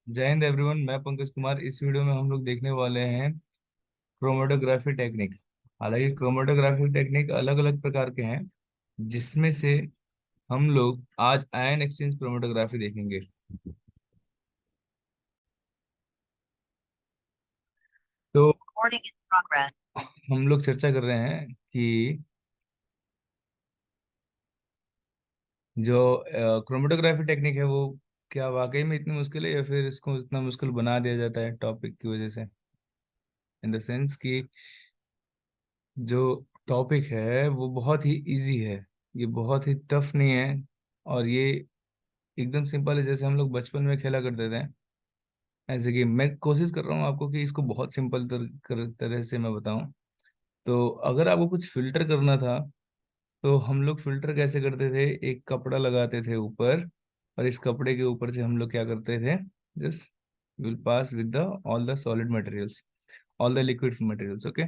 जय हिंद एवरीवन। मैं पंकज कुमार। इस वीडियो में हम लोग देखने वाले हैं क्रोमेटोग्राफी टेक्निक। हालांकि क्रोमेटोग्राफी टेक्निक अलग अलग प्रकार के हैं, जिसमें से हम लोग आज आयन एक्सचेंज क्रोमेटोग्राफी देखेंगे। तो हम लोग चर्चा कर रहे हैं कि जो क्रोमेटोग्राफी टेक्निक है वो क्या वाकई में इतनी मुश्किल है, या फिर इसको इतना मुश्किल बना दिया जाता है टॉपिक की वजह से। इन द सेंस कि जो टॉपिक है वो बहुत ही इजी है, ये बहुत ही टफ नहीं है, और ये एकदम सिंपल है, जैसे हम लोग बचपन में खेला करते थे। ऐसे कि मैं कोशिश कर रहा हूँ आपको कि इसको बहुत सिंपल तरह से मैं बताऊं। तो अगर आपको कुछ फिल्टर करना था, तो हम लोग फिल्टर कैसे करते थे? एक कपड़ा लगाते थे ऊपर, और इस कपड़े के ऊपर से हम लोग क्या करते थे? Just will pass with the all the solid materials, all the liquid materials, okay.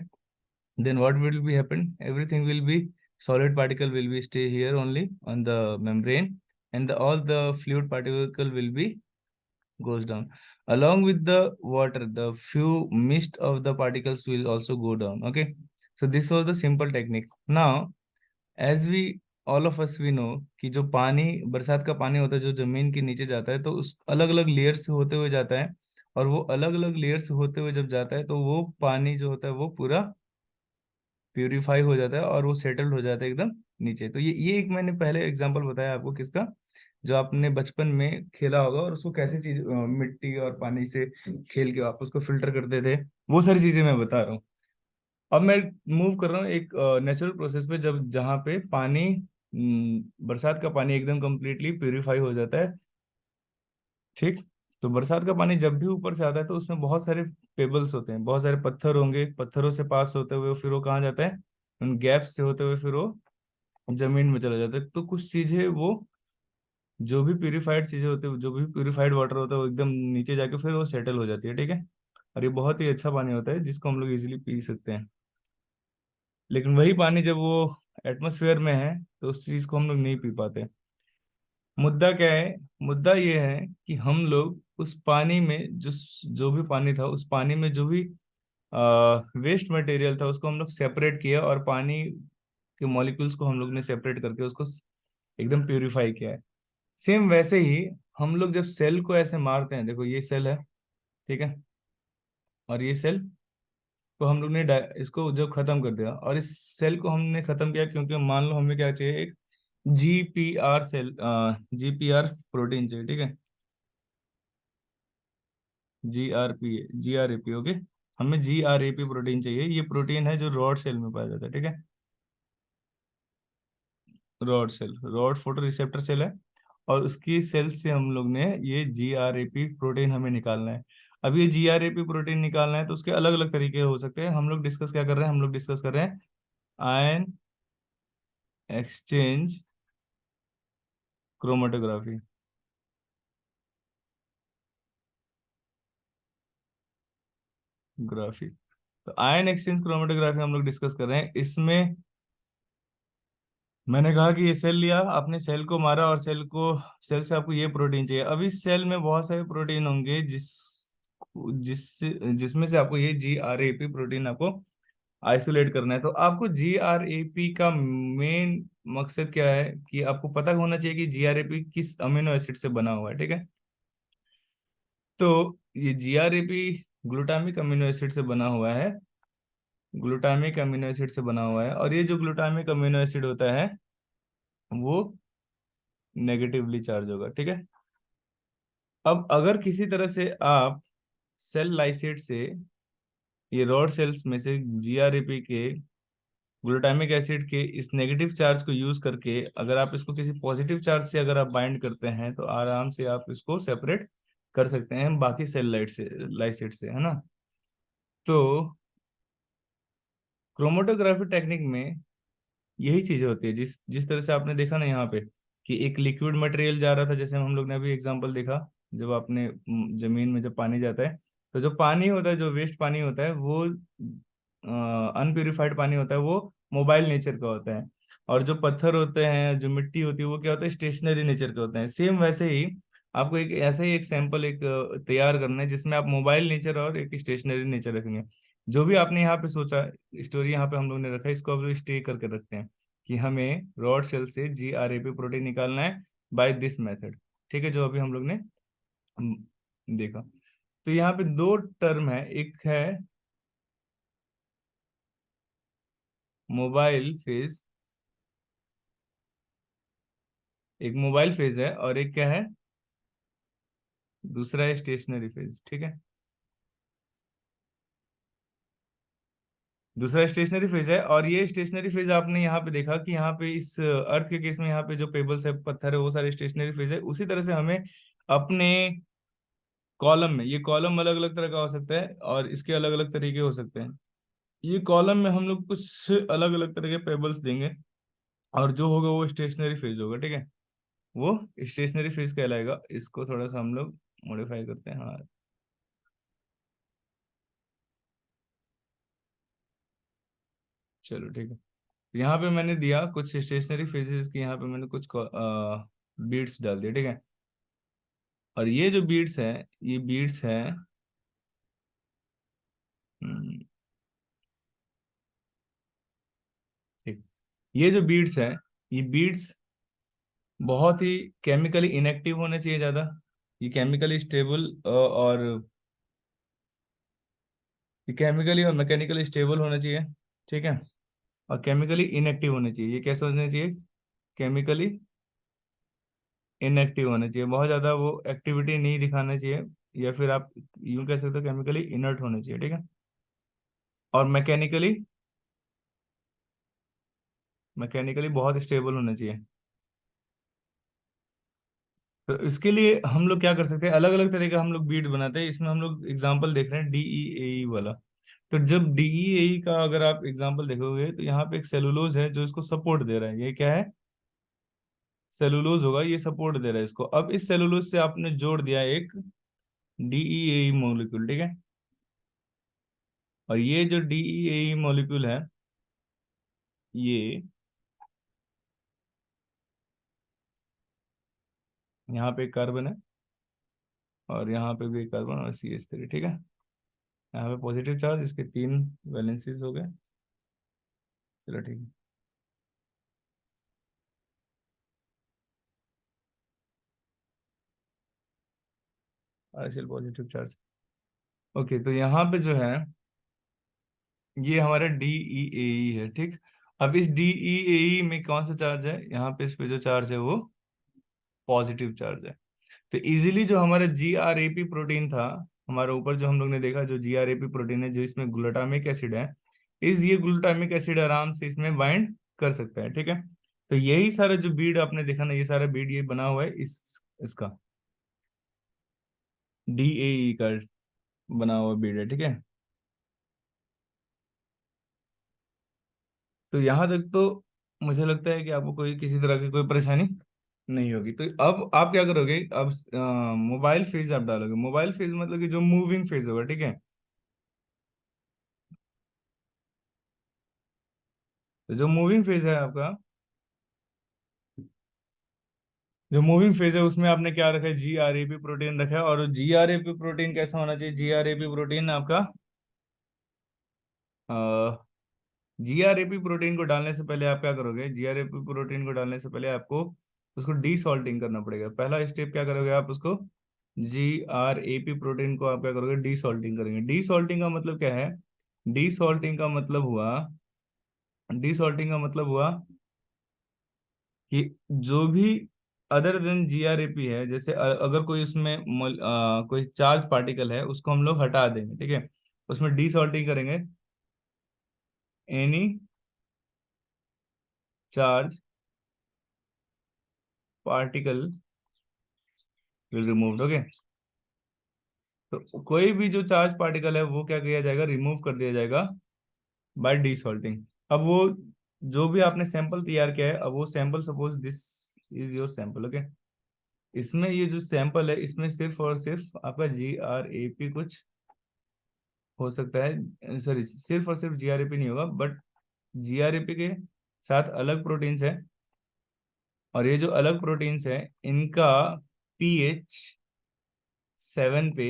Then what will be happen? Everything will be solid particle will be stay here only on the membrane, and all the fluid particle will be goes down along with the water. The few mist of the particles will also go down. Okay, so this was the simple technique. Now, as we all of us we know कि जो पानी, बरसात का पानी होता है, जो जमीन के नीचे जाता है, तो उस अलग अलग लेयर से होते हुए जाता है। और वो अलग अलग लेयर से होते हुए जब जाता है, तो वो पानी जो होता है वो पूरा प्यूरिफाई हो जाता है और वो सेटल्ड हो जाता है एकदम नीचे। तो ये एक मैंने पहले एग्जांपल बताया आपको किसका, जो आपने बचपन में खेला होगा, और उसको कैसे चीज मिट्टी और पानी से खेल के आप उसको फिल्टर करते थे, वो सारी चीजें मैं बता रहा हूँ। अब मैं मूव कर रहा हूँ एक नेचुरल प्रोसेस पे, जब जहाँ पे पानी, बरसात का पानी एकदम कंप्लीटली प्यूरिफाई हो जाता है। ठीक। तो बरसात का पानी जब भी ऊपर से आता है, तो उसमें बहुत सारे पेबल्स होते हैं, बहुत सारे पत्थर होंगे, पत्थरों से पास होते हुए फिर वो कहाँ जाता है? उन गैप्स से होते हुए फिर वो जमीन में चला जाता है। तो कुछ चीजें वो, जो भी प्यूरिफाइड चीजें होती है, जो भी प्यूरिफाइड वाटर होता है, वो एकदम नीचे जाके फिर वो सेटल हो जाती है। ठीक है। और ये बहुत ही अच्छा पानी होता है, जिसको हम लोग इजीली पी सकते हैं। लेकिन वही पानी जब वो एटमोसफेयर में है, तो उस चीज को हम लोग नहीं पी पाते। मुद्दा क्या है? मुद्दा ये है कि हम लोग उस पानी में, जो जो भी पानी था, उस पानी में जो भी वेस्ट मटेरियल था, उसको हम लोग सेपरेट किया, और पानी के मॉलिक्यूल्स को हम लोग ने सेपरेट करके उसको एकदम प्यूरिफाई किया है। सेम वैसे ही हम लोग जब सेल को ऐसे मारते हैं, देखो ये सेल है, ठीक है, और ये सेल को हम लोग ने इसको जब खत्म कर दिया, और इस सेल को हमने खत्म किया क्योंकि मान लो हमें क्या चाहिए? एक जीपीआर सेल, जीपीआर प्रोटीन चाहिए, ठीक है। GRP okay. हमें जीआरएपी प्रोटीन चाहिए। ये प्रोटीन है जो रॉड सेल में पाया जाता है, ठीक है। Rod cell, rod photoreceptor cell है, और उसकी सेल से हम लोग ने ये जीआरएपी प्रोटीन हमें निकालना है। अब ये जीआरएपी प्रोटीन निकालना है, तो उसके अलग अलग तरीके हो सकते हैं। हम लोग डिस्कस क्या कर रहे हैं? हम लोग डिस्कस कर रहे हैं आयन एक्सचेंज क्रोमेटोग्राफी। ग्राफी। तो आयन एक्सचेंज क्रोमेटोग्राफी हम लोग डिस्कस कर रहे हैं। इसमें मैंने कहा कि ये सेल लिया, आपने सेल को मारा, और सेल से आपको ये प्रोटीन चाहिए। अब इस सेल में बहुत सारे प्रोटीन होंगे, जिस जिसमें से आपको ये जीआरएपी प्रोटीन आपको आइसोलेट करना है। तो आपको जीआरएपी का मेन मकसद क्या है? कि आपको पता होना चाहिए कि जीआरएपी किस अमीनो एसिड से बना हुआ है, ठीक है। तो ये जीआरएपी ग्लूटामिक अमीनो एसिड से बना हुआ है, ग्लूटामिक अमीनो एसिड से बना हुआ है। और ये जो ग्लूटामिक अमीनो एसिड होता है, वो नेगेटिवली चार्ज होगा, ठीक है। अब अगर किसी तरह से आप सेल लाइसेट से, ये रॉड सेल्स में से जीआरएपी के ग्लूटामिक एसिड के इस नेगेटिव चार्ज को यूज करके, अगर आप इसको किसी पॉजिटिव चार्ज से अगर आप बाइंड करते हैं, तो आराम से आप इसको सेपरेट कर सकते हैं बाकी सेल लाइसेट से, है ना। तो क्रोमेटोग्राफी टेक्निक में यही चीजें होती है, जिस जिस तरह से आपने देखा ना यहाँ पे, कि एक लिक्विड मटेरियल जा रहा था, जैसे हम लोग ने अभी एग्जांपल देखा। जब आपने जमीन में जब पानी जाता है, तो जो पानी होता है, जो वेस्ट पानी होता है, वो अनप्यूरिफाइड पानी होता है, वो मोबाइल नेचर का होता है। और जो पत्थर होते हैं, जो मिट्टी होती है, वो क्या होता है? स्टेशनरी नेचर के होते हैं। सेम वैसे ही आपको एक ऐसा ही एक सैंपल एक तैयार करना है जिसमें आप मोबाइल नेचर और एक स्टेशनरी नेचर रखेंगे। जो भी आपने यहाँ पे सोचा, स्टोरी यहाँ पे हम लोग ने रखा है, इसको अब स्टे करके रखते हैं कि हमें रॉड सेल से GRAP प्रोटीन निकालना है बाय दिस मेथड। ठीक है, जो अभी हम लोग ने देखा। तो यहाँ पे दो टर्म है, एक है मोबाइल फेज, एक मोबाइल फेज है और एक क्या है, दूसरा है स्टेशनरी फेज। ठीक है, दूसरा स्टेशनरी फेज है। और ये स्टेशनरी फेज आपने यहाँ पे देखा कि यहाँ पे इस अर्थ के केस में यहाँ पे जो पेबल्स है, पत्थर है, वो सारे स्टेशनरी फेज है। उसी तरह से हमें अपने कॉलम में, ये कॉलम अलग अलग तरह का हो सकता है और इसके अलग अलग तरीके हो सकते हैं। ये कॉलम में हम लोग कुछ अलग अलग तरह के पेबल्स देंगे और जो होगा वो स्टेशनरी फेज होगा। ठीक है, वो स्टेशनरी फेज कहलाएगा। इसको थोड़ा सा हम लोग मॉडिफाई करते हैं। हाँ, चलो ठीक है। यहाँ पे मैंने दिया कुछ स्टेशनरी फेजेस की, यहाँ पे मैंने कुछ बीट्स डाल दिए। ठीक है, और ये जो बीट्स है, ये बीट्स है, हम्म, ठीक, ये जो बीट्स है, ये बीट्स बहुत ही केमिकली इनएक्टिव होने चाहिए ज़्यादा। ये केमिकली स्टेबल और ये केमिकली और मैकेनिकली स्टेबल होना चाहिए। ठीक है, और केमिकली इनएक्टिव होने चाहिए। ये कैसे होने चाहिए, केमिकली इनएक्टिव होने चाहिए, बहुत ज़्यादा वो एक्टिविटी नहीं दिखाना चाहिए, या फिर आप यूं कह सकते हो केमिकली इनर्ट होने चाहिए। ठीक है, और मैकेनिकली बहुत स्टेबल होना चाहिए। तो इसके लिए हम लोग क्या कर सकते हैं, अलग अलग तरह का हम लोग बीट बनाते हैं। इसमें हम लोग एग्जांपल देख रहे हैं DEAE वाला। तो जब DEAE का अगर आप एग्जांपल देखोगे तो यहाँ पे एक सेलुलोज है जो इसको सपोर्ट दे रहा है। ये क्या है, सेलुलोज होगा, ये सपोर्ट दे रहा है इसको। अब इस सेलुलोज से आपने जोड़ दिया एक DEAE मॉलिक्यूल। ठीक है, और ये जो DEAE मॉलिक्यूल है, ये यहाँ पे एक कार्बन है और यहाँ पे भी एक कार्बन और CH3। ठीक है, यहाँ पे पॉजिटिव चार्ज, इसके 3 वैलेंसीज हो गए। चलो ठीक है, पार्शियल पॉजिटिव चार्ज। ओके, तो यहाँ पे जो है, ये हमारा DEAE है। ठीक, अब इस DEAE में कौन सा चार्ज है, यहाँ पे इस पे जो चार्ज है वो पॉजिटिव चार्ज है। तो इजीली जो हमारा GRAP प्रोटीन था, हमारे ऊपर जो हम लोग ने देखा, जो GRAP प्रोटीन है जो इसमें ग्लूटामिक एसिड है, इस ये ग्लूटामिक एसिड आराम से इसमें बाइंड कर सकता है। ठीक है, तो यही सारा जो बीड आपने देखा ना, ये सारा बीड ये बना हुआ है इस इसका DAE का बना हुआ बीड है। ठीक है, तो यहाँ तक तो मुझे लगता है कि आपको कोई किसी तरह की कोई परेशानी नहीं होगी। तो अब आप क्या करोगे, अब मोबाइल फेज आप डालोगे। मोबाइल फेज मतलब कि जो मूविंग फेज होगा। ठीक है, तो जो मूविंग फेज है आपका, जो मूविंग फेज है उसमें आपने क्या रखा है, GRAP प्रोटीन रखा है। और GRAP प्रोटीन कैसा होना चाहिए, GRAP प्रोटीन आपका, GRAP प्रोटीन को डालने से पहले आप क्या करोगे, GRAP प्रोटीन को डालने से पहले आपको उसको डीसॉल्टिंग करना पड़ेगा। पहला स्टेप क्या करोगे आप, उसको GRAP प्रोटीन को आप क्या करोगे, डीसॉल्टिंग करेंगे। डीसॉल्टिंग का मतलब क्या है, डीसॉल्टिंग का मतलब हुआ डीसॉल्टिंग का मतलब हुआ कि जो भी अदर देन GRAP है, जैसे अगर कोई उसमें कोई चार्ज पार्टिकल है, उसको हम लोग हटा देंगे। ठीक है, उसमें डीसॉल्टिंग करेंगे। Any charge particle will removed. Okay, तो कोई भी जो चार्ज पार्टिकल है वो क्या किया जाएगा, रिमूव कर दिया जाएगा बाय डीसॉल्टिंग। अब वो जो भी आपने सैंपल तैयार किया है, अब वो sample, suppose this is your sample. Okay, इसमें ये जो सैंपल है, इसमें सिर्फ और सिर्फ आपका GRAP कुछ हो सकता है, सॉरी, सिर्फ और सिर्फ GRAP नहीं होगा, बट GRAP के साथ अलग प्रोटीन्स है। और ये जो अलग प्रोटीन्स है, इनका pH 7 पे,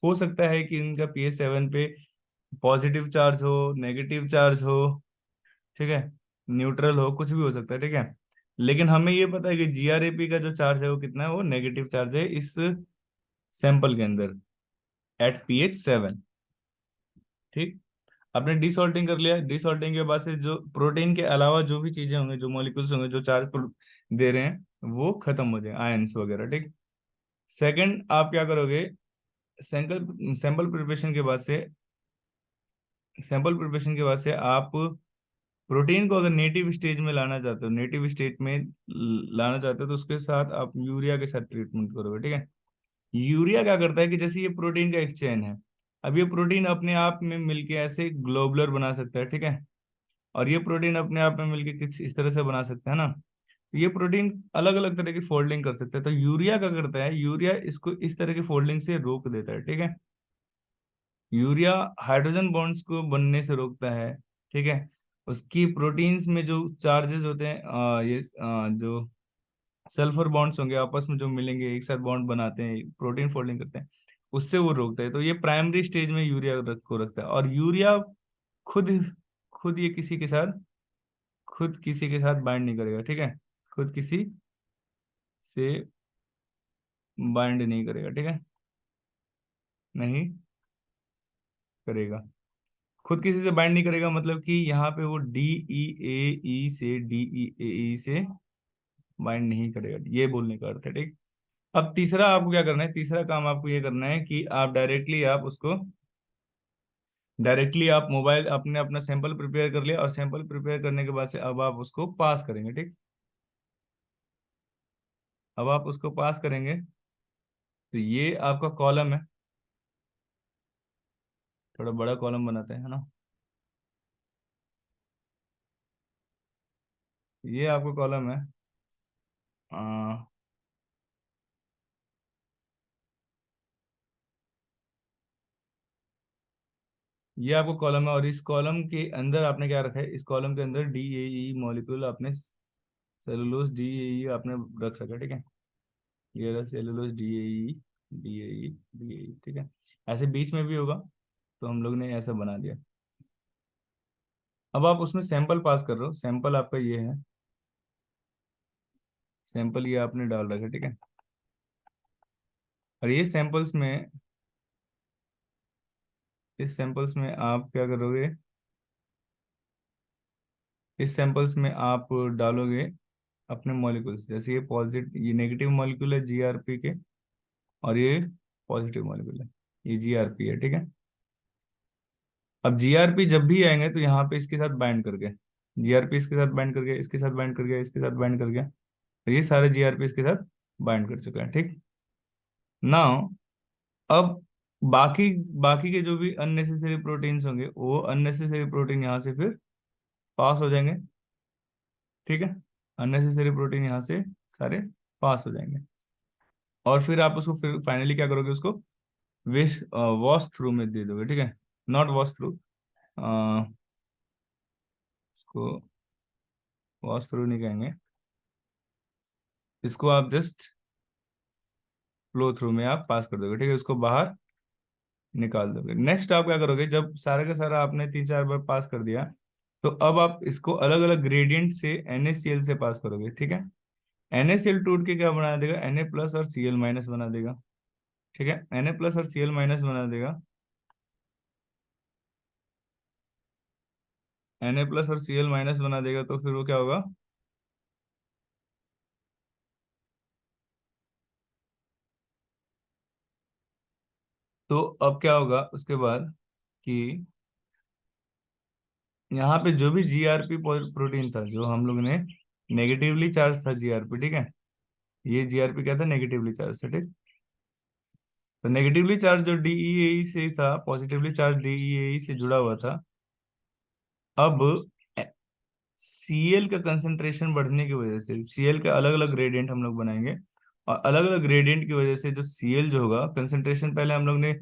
हो सकता है कि इनका pH 7 पे पॉजिटिव चार्ज हो, नेगेटिव चार्ज हो, ठीक है, न्यूट्रल हो, कुछ भी हो सकता है, ठीक है। लेकिन हमें ये पता है कि जीआरएपी का जो चार्ज है वो कितना है, वो नेगेटिव चार्ज है इस सैंपल के अंदर एट pH 7। ठीक। आपने डिसॉल्टिंग कर लिया, डिसॉल्टिंग के बाद से जो प्रोटीन के अलावा जो भी चीजें होंगे, जो मॉलिक्यूल्स होंगे जो चार्ज दे रहे हैं वो खत्म हो जाए, आयंस वगैरह, ठीक। सेकंड आप क्या करोगे, सैंपल सैंपल प्रिपरेशन के बाद से सैंपल प्रिपरेशन के बाद से आप प्रोटीन को अगर नेटिव स्टेज में लाना चाहते हो, नेटिव स्टेट में लाना चाहते हो, तो उसके साथ आप यूरिया के साथ ट्रीटमेंट करोगे, ठीक है। यूरिया क्या करता है कि जैसे ये प्रोटीन का एक चेन है, अब ये प्रोटीन अपने आप में मिलके ऐसे ग्लोबुलर बना सकता है, ठीक है। और ये प्रोटीन अपने आप में मिलके कुछ इस तरह से बना सकता है ना, तो ये प्रोटीन अलग अलग तरह की फोल्डिंग कर सकता है। तो यूरिया क्या करता है, यूरिया इसको इस तरह की फोल्डिंग से रोक देता है, ठीक है। यूरिया हाइड्रोजन बॉन्ड्स को बनने से रोकता है, ठीक है। उसकी प्रोटीन्स में जो चार्जेस होते हैं, जो सल्फर बॉन्ड्स होंगे आपस में जो मिलेंगे एक साथ बॉन्ड बनाते हैं, प्रोटीन फोल्डिंग करते हैं, उससे वो रोकता है। तो ये प्राइमरी स्टेज में यूरिया को रखता है। और यूरिया खुद खुद ये किसी के साथ खुद किसी के साथ बाइंड नहीं करेगा, ठीक है। खुद किसी से बाइंड नहीं करेगा, ठीक है, नहीं करेगा। खुद किसी से बाइंड नहीं करेगा मतलब कि यहाँ पे वो डी ई ए ई से बाइंड नहीं करेगा, ये बोलने का अर्थ है, ठीक। अब तीसरा आपको क्या करना है, तीसरा काम आपको ये करना है कि आप डायरेक्टली आप मोबाइल अपने अपना सैंपल प्रिपेयर कर लिया, और सैंपल प्रिपेयर करने के बाद से अब आप उसको पास करेंगे, ठीक। अब आप उसको पास करेंगे तो ये आपका कॉलम है, थोड़ा बड़ा कॉलम बनाते हैं, है ना। ये आपका कॉलम है। आ, ये आपको कॉलम है, और इस कॉलम के अंदर आपने क्या रखा है, इस कॉलम के अंदर DAE मॉलिक्यूल आपने, सेलुलोज DAE आपने रख रखा है, ठीक है। ये रहा सेलुलोज DAE, DAE, ठीक है। ऐसे बीच में भी होगा, तो हम लोग ने ऐसा बना दिया। अब आप उसमें सैंपल पास कर रहे हो, सैंपल आपका ये है, सैंपल ये आपने डाल रखा है, ठीक है। और ये सैंपल्स में इस सैंपल्स में आप क्या करोगे, इस सैंपल्स में आप डालोगे अपने मॉलिक्यूल्स, जैसे ये पॉजिटिव, ये नेगेटिव मॉलिक्यूल है जीआरपी के, और ये पॉजिटिव मॉलिक्यूल है, ये जीआरपी है, ठीक है। अब जीआरपी जब भी आएंगे तो यहाँ पे इसके साथ बाइंड करके, जीआरपी इसके साथ बाइंड कर गया, इसके साथ बाइंड कर गया, इसके साथ बाइंड कर गया, तो ये सारे जीआरपी इसके साथ बाइंड कर चुका है, ठीक। नाउ अब बाकी बाकी के जो भी अननेसेसरी प्रोटीन्स होंगे, वो अननेसेसरी प्रोटीन यहाँ से फिर पास हो जाएंगे, ठीक है। अननेसेसरी प्रोटीन यहाँ से सारे पास हो जाएंगे। और फिर आप उसको फिर फाइनली क्या करोगे, उसको वेस्ट वॉश थ्रू में दे दोगे, ठीक है। नॉट वॉश थ्रू, इसको वॉश थ्रू नहीं कहेंगे, इसको आप जस्ट फ्लो थ्रू में आप पास कर दोगे, ठीक है, उसको बाहर निकाल दोगे। नेक्स्ट आप क्या करोगे, जब सारा का सारा आपने 3-4 बार पास कर दिया, तो अब आप इसको अलग अलग ग्रेडियंट से NaCl से पास करोगे, ठीक है। NaCl टूट के क्या बना देगा, Na+ और Cl- बना देगा, ठीक है। Na+ और Cl- बना देगा, Na+ और Cl- बना देगा, तो फिर वो क्या होगा, तो अब क्या होगा उसके बाद कि यहाँ पे जो भी जीआरपी प्रोटीन था, जो हम लोग ने नेगेटिवली चार्ज था जीआरपी, ठीक है, ये जीआरपी क्या था, नेगेटिवली चार्ज था, ठीक। तो नेगेटिवली चार्ज जो DEAE से था, पॉजिटिवली चार्ज DEAE से जुड़ा हुआ था, अब Cl का कंसंट्रेशन बढ़ने की वजह से, Cl का अलग अलग ग्रेडियंट हम लोग बनाएंगे, और अलग अलग ग्रेडियंट की वजह से जो Cl जो होगा, कंसंट्रेशन पहले हम लोग ने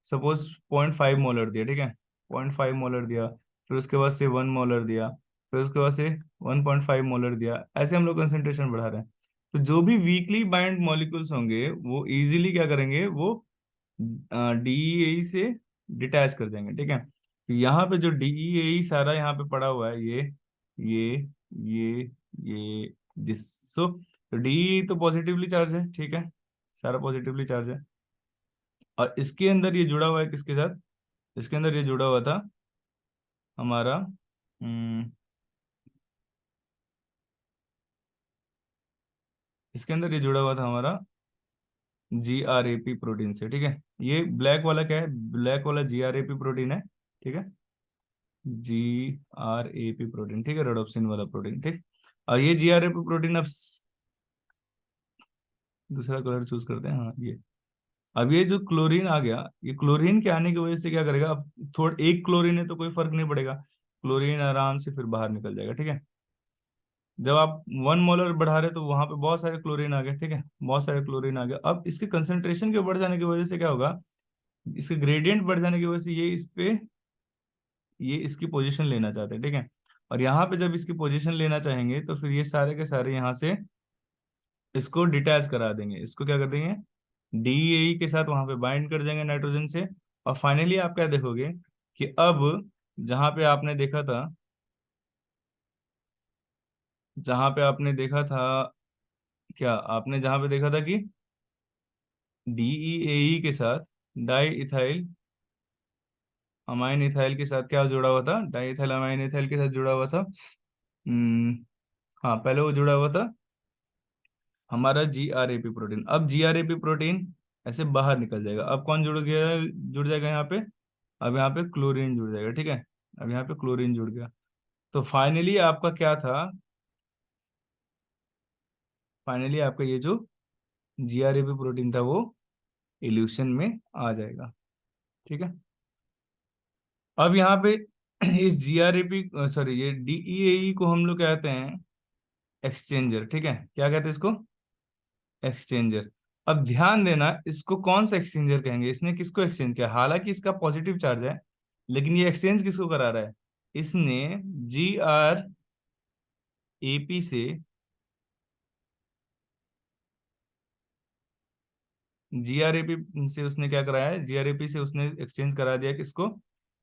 सपोज 0.5 मोलर दिया, ठीक है, 0.5 मोलर दिया, फिर उसके बाद से 1 मोलर दिया, फिर उसके बाद से 1.5 मोलर दिया, ऐसे हम लोग कंसंट्रेशन बढ़ा रहे हैं। तो जो भी वीकली बाइंड मॉलिक्यूल्स होंगे वो इजीली क्या करेंगे, वो डीईए से डिटैच कर जाएंगे, ठीक है। तो यहाँ पे जो डीईए सारा यहाँ पे पड़ा हुआ है, ये ये ये दिस, सो तो डी तो पॉजिटिवली चार्ज है, ठीक है, सारा पॉजिटिवली चार्ज है। और इसके अंदर ये जुड़ा हुआ है किसके साथ, इसके अंदर ये जुड़ा हुआ था हमारा, इसके अंदर ये जुड़ा हुआ था हमारा जीआरएपी प्रोटीन से, ठीक है। ये ब्लैक वाला क्या है, ब्लैक वाला जीआरएपी प्रोटीन है, ठीक है, जीआरएपी प्रोटीन, ठीक है, रेडोप्सिन वाला प्रोटीन, ठीक। और ये जीआरएपी प्रोटीन अब दूसरा कलर चूज करते हैं, हाँ ये। अब ये जो क्लोरीन आ गया, ये क्लोरीन के आने की वजह से क्या करेगा, अब थोड़ा एक क्लोरीन है तो कोई फर्क नहीं पड़ेगा, क्लोरीन आराम से फिर बाहर निकल जाएगा, ठीक है। जब आप 1 मोलर बढ़ा रहे तो वहां पे बहुत सारे क्लोरीन आ गए, ठीक है, बहुत सारे क्लोरीन आ गए। अब इसके कंसेंट्रेशन के बढ़ जाने की वजह से क्या होगा, इसके ग्रेडियंट बढ़ जाने की वजह से ये इस पे, ये इसकी पोजीशन लेना चाहते हैं, ठीक है। और यहाँ पे जब इसकी पोजीशन लेना चाहेंगे तो फिर ये सारे के सारे यहाँ से इसको डिटैच करा देंगे, इसको क्या कर देंगे, डीई के साथ वहां पे बाइंड कर देंगे नाइट्रोजन से। और फाइनली आप क्या देखोगे कि अब जहां पे आपने देखा था, जहां पे आपने देखा था, क्या आपने जहां पे देखा था कि डीईएई के साथ डाई इथाइल अमाइन इथाइल के साथ क्या जुड़ा हुआ था, डाई इथाइल अमाइन इथाइल के साथ जुड़ा हुआ था, हाँ पहले वो जुड़ा हुआ था हमारा जीआरएपी प्रोटीन। अब जीआरएपी प्रोटीन ऐसे बाहर निकल जाएगा, अब कौन जुड़ गया, जुड़ जाएगा यहाँ पे, अब यहाँ पे क्लोरीन जुड़ जाएगा, ठीक है। अब यहाँ पे क्लोरीन जुड़ गया, तो फाइनली आपका क्या था, फाइनली आपका ये जो जीआरएपी प्रोटीन था वो इल्यूशन में आ जाएगा, ठीक है। अब यहाँ पे इस जीआरएपी, सॉरी, ये डीईएई को हम लोग कहते हैं एक्सचेंजर, ठीक है, क्या कहते हैं इसको, एक्सचेंजर। अब ध्यान देना, इसको कौन सा एक्सचेंजर कहेंगे, इसने किसको एक्सचेंज किया, हालांकि इसका पॉजिटिव चार्ज है, लेकिन ये एक्सचेंज किसको करा रहा है, इसने जी आर एपी से, जीआरएपी से उसने क्या कराया है, जीआरएपी से उसने एक्सचेंज करा दिया किसको,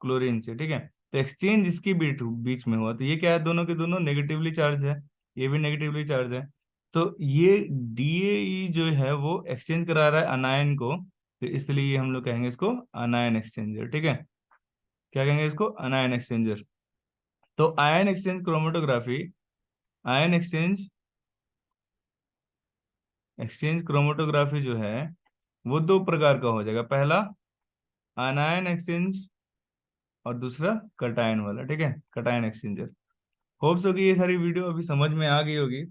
क्लोरीन से, ठीक है। तो एक्सचेंज इसकी बीच बीच में हुआ, तो ये क्या है, दोनों के दोनों नेगेटिवली चार्ज है, ये भी नेगेटिवली चार्ज है। तो ये डीएई जो है वो एक्सचेंज करा रहा है अनायन को, तो इसलिए ये हम लोग कहेंगे इसको अनायन एक्सचेंजर, ठीक है। क्या कहेंगे इसको, अनायन एक्सचेंजर। तो ion exchange chromatography, ion exchange, exchange chromatography जो है वो दो प्रकार का हो जाएगा, पहला आनायन एक्सचेंज और दूसरा कटायन वाला, ठीक है, कटायन एक्सचेंजर। होप्स हो कि ये सारी वीडियो अभी समझ में आ गई होगी।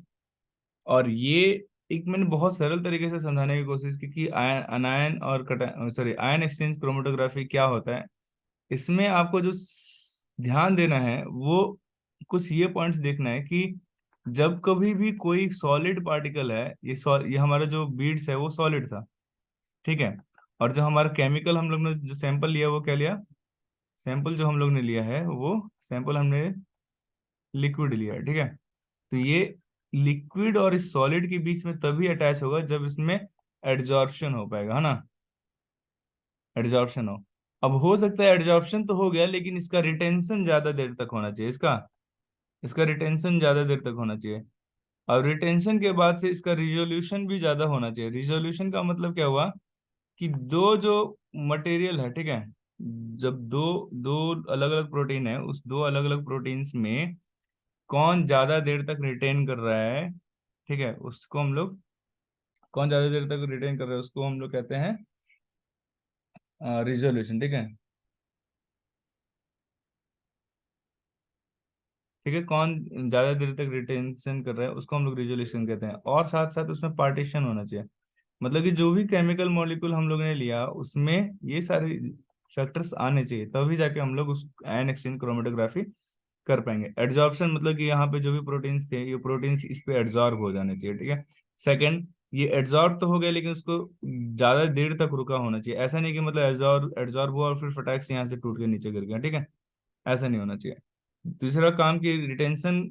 और ये एक मैंने बहुत सरल तरीके से समझाने की कोशिश की कि आयन, अनायन और cation, sorry, ion exchange chromatography क्या होता है। इसमें आपको जो ध्यान देना है वो कुछ ये पॉइंट्स देखना है कि जब कभी भी कोई सॉलिड पार्टिकल है, ये हमारा जो बीड्स है वो सॉलिड था, ठीक है। और जो हमारा केमिकल हम लोग ने जो सैंपल लिया वो क्या लिया, सैंपल जो हम लोग ने लिया है वो सैंपल हमने लिक्विड लिया है, ठीक है। तो ये लिक्विड और इस सॉलिड के बीच में तभी अटैच होगा जब इसमें एड्जॉर्प्शन हो पाएगा, है ना, एड्जॉर्प्शन हो। अब हो सकता है एड्जॉर्प्शन तो हो गया, लेकिन इसका रिटेंशन ज्यादा देर तक होना चाहिए, इसका इसका रिटेंशन ज्यादा देर तक होना चाहिए। और रिटेंशन के बाद से इसका रिजोल्यूशन भी ज्यादा होना चाहिए। रिजोल्यूशन का मतलब क्या हुआ कि दो जो मटेरियल है, ठीक है, जब दो दो अलग अलग प्रोटीन है, उस दो अलग अलग प्रोटीन्स में कौन ज्यादा देर तक रिटेन कर रहा है, ठीक है, उसको हम लोग, कौन ज्यादा देर तक रिटेन कर रहा है उसको हम लोग कहते हैं रिजोल्यूशन, ठीक है, ठीक है। कौन ज्यादा देर तक रिटेंशन कर रहा है उसको हम लोग रिजोल्यूशन कहते हैं। और साथ साथ उसमें पार्टीशन होना चाहिए, मतलब कि जो भी केमिकल मॉलिक्यूल हम लोगों ने लिया उसमें ये सारे फैक्टर्स आने चाहिए, तभी जाके हम लोग उस आयन एक्सचेंज क्रोमेटोग्राफी कर पाएंगे। एड्जॉर्प्शन मतलब कि यहाँ पे जो भी प्रोटीन्स थे ये प्रोटीन्स इस पे एड्जॉर्ब हो जाने चाहिए, ठीक है। सेकंड, ये एड्जॉर्ब तो हो गया लेकिन उसको ज्यादा देर तक रुका होना चाहिए, ऐसा नहीं कि मतलब एड्जॉर्ब एड्जॉर्ब हुआ और फिर फटाक से यहाँ से टूट के नीचे गिर गया, ठीक है, ऐसा नहीं होना चाहिए। दूसरा काम की रिटेंशन,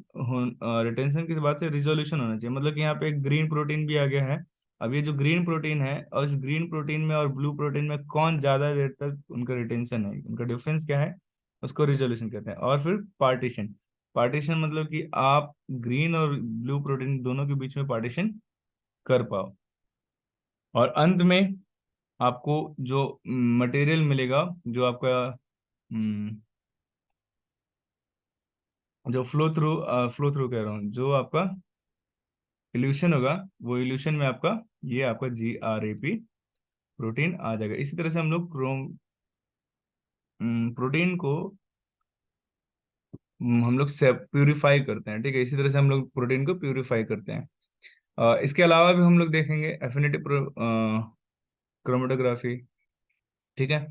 रिटेंशन के बाद से रिजोल्यूशन होना चाहिए, मतलब कि यहाँ पे एक ग्रीन प्रोटीन भी आ गया है। अब ये जो ग्रीन प्रोटीन है, और इस ग्रीन प्रोटीन में और ब्लू प्रोटीन में कौन ज्यादा देर तक उनका रिटेंशन है, उनका डिफरेंस क्या है, उसको रिजोल्यूशन कहते हैं। और फिर पार्टीशन, पार्टीशन मतलब कि आप ग्रीन और ब्लू प्रोटीन दोनों के बीच में पार्टीशन कर पाओ। और अंत में आपको जो मटेरियल मिलेगा, जो आपका जो फ्लो थ्रू कह रहा हूँ, जो आपका इल्यूशन होगा, वो इल्यूशन में आपका ये आपका GRAP प्रोटीन आ जाएगा। इसी तरह से हम लोग प्रोटीन को हम लोग से प्यूरिफाई करते हैं, ठीक है। इसी तरह से हम लोग प्रोटीन को प्यूरिफाई करते हैं। इसके अलावा भी हम लोग देखेंगे एफिनिटी क्रोमेटोग्राफी, ठीक है।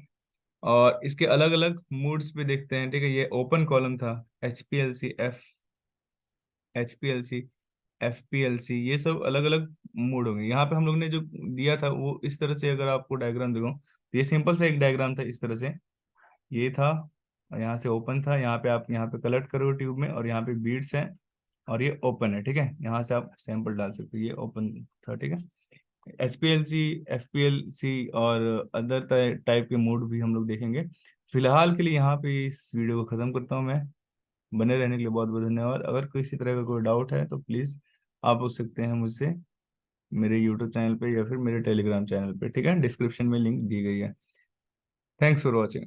और इसके अलग अलग मूड्स पे देखते हैं, ठीक है। ये ओपन कॉलम था, HPLC, FPLC, ये सब अलग अलग मूड होंगे। यहाँ पे हम लोग ने जो दिया था वो इस तरह से, अगर आपको डायग्राम देखो तो ये सिंपल सा एक डायग्राम था इस तरह से। ये था, और यहाँ से ओपन था, यहाँ पे आप यहाँ पे कलेक्ट करो ट्यूब में, और यहाँ पे बीड्स हैं, और ये ओपन है, ठीक है। यहाँ से आप सैंपल डाल सकते हो, ये ओपन था, ठीक है। HPLC, FPLC और अदर टाइप के मोड भी हम लोग देखेंगे। फिलहाल के लिए यहाँ पे इस वीडियो को ख़त्म करता हूँ मैं। बने रहने के लिए बहुत बहुत धन्यवाद। अगर किसी तरह का कोई डाउट है तो प्लीज़ आप पूछ सकते हैं मुझसे, मेरे यूट्यूब चैनल पे या फिर मेरे टेलीग्राम चैनल पे, ठीक है। डिस्क्रिप्शन में लिंक दी गई है। Thanks for watching.